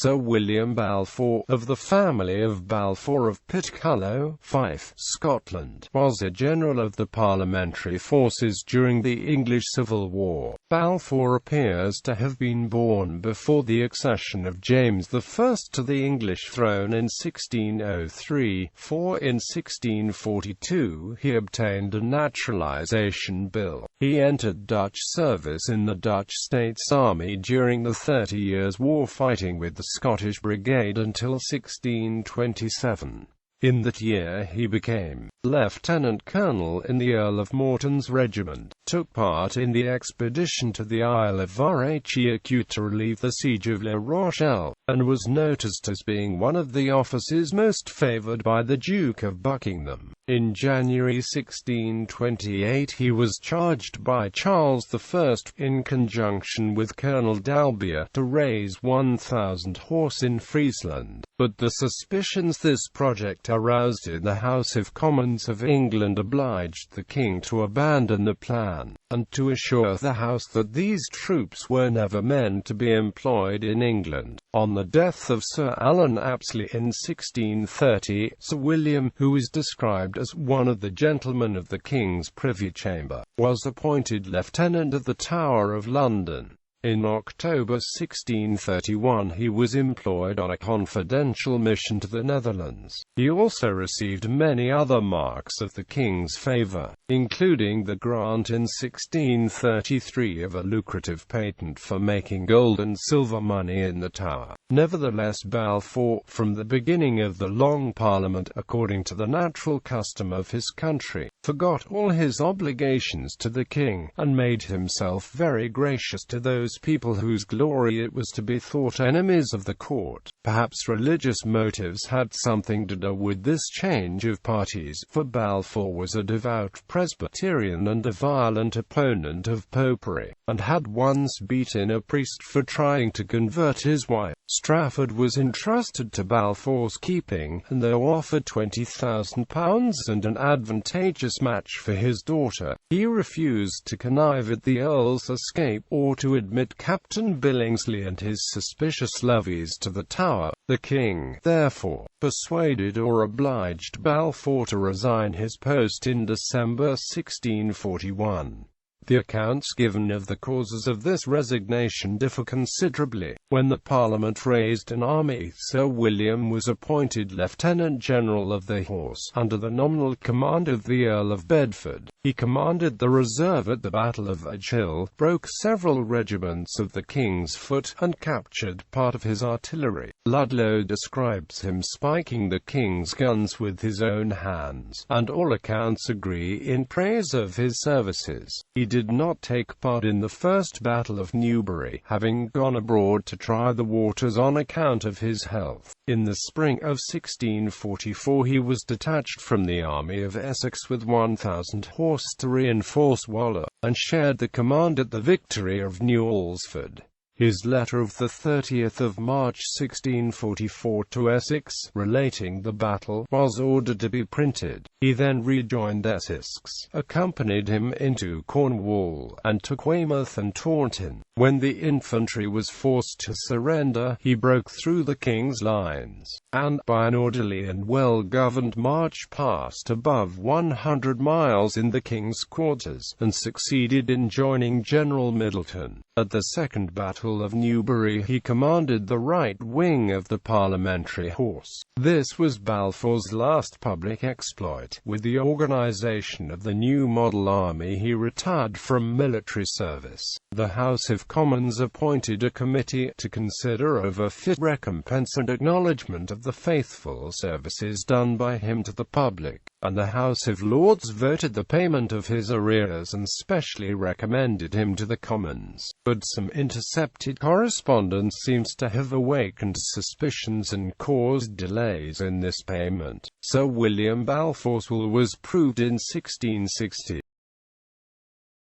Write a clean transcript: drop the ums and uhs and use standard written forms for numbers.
Sir William Balfour, of the family of Balfour of Pitcullo, Fife, Scotland, was a general of the parliamentary forces during the English Civil War. Balfour appears to have been born before the accession of James I to the English throne in 1603, for in 1642 he obtained a naturalisation bill. He entered Dutch service in the Dutch States Army during the 30 Years' War, fighting with the Scottish Brigade until 1627. In that year he became lieutenant colonel in the Earl of Morton's regiment, took part in the expedition to the Isle of Varechiacu to relieve the Siege of La Rochelle, and was noticed as being one of the officers most favoured by the Duke of Buckingham. In January 1628 he was charged by Charles I, in conjunction with Colonel Dalbier, to raise 1,000 horse in Friesland, but the suspicions this project aroused in the House of Commons of England obliged the king to abandon the plan, and to assure the House that these troops were never meant to be employed in England. On the death of Sir Alan Apsley in 1630, Sir William, who is described as one of the gentlemen of the King's Privy Chamber, was appointed Lieutenant of the Tower of London. In October 1631 he was employed on a confidential mission to the Netherlands. He also received many other marks of the King's favour, including the grant in 1633 of a lucrative patent for making gold and silver money in the Tower. Nevertheless, Balfour, from the beginning of the Long Parliament, according to the natural custom of his country, forgot all his obligations to the king, and made himself very gracious to those people whose glory it was to be thought enemies of the court. Perhaps religious motives had something to do with this change of parties, for Balfour was a devout Presbyterian and a violent opponent of popery, and had once beaten a priest for trying to convert his wife. Strafford was entrusted to Balfour's keeping, and though offered £20,000 and an advantageous match for his daughter, he refused to connive at the Earl's escape, or to admit Captain Billingsley and his suspicious levies to the Tower. The king, therefore, persuaded or obliged Balfour to resign his post in December 1641. The accounts given of the causes of this resignation differ considerably. When the Parliament raised an army, Sir William was appointed Lieutenant General of the Horse, under the nominal command of the Earl of Bedford. He commanded the reserve at the Battle of Edgehill, broke several regiments of the King's Foot, and captured part of his artillery. Ludlow describes him spiking the King's guns with his own hands, and all accounts agree in praise of his services. He did not take part in the First Battle of Newbury, having gone abroad to try the waters on account of his health. In the spring of 1644 he was detached from the Army of Essex with 1,000 horse to reinforce Waller, and shared the command at the victory of New Alresford. His letter of 30 March 1644 to Essex, relating the battle, was ordered to be printed. He then rejoined Essex, accompanied him into Cornwall, and took Weymouth and Taunton. When the infantry was forced to surrender, he broke through the king's lines, and, by an orderly and well-governed march, passed above 100 miles in the king's quarters, and succeeded in joining General Middleton. At the Second Battle of Newbury he commanded the right wing of the parliamentary horse. This was Balfour's last public exploit. With the organisation of the new model army he retired from military service. The House of Commons appointed a committee to consider over fit recompense and acknowledgement of the faithful services done by him to the public, and the House of Lords voted the payment of his arrears and specially recommended him to the Commons. But some intercepted correspondence seems to have awakened suspicions and caused delays in this payment. Sir William Balfour's will was proved in 1660.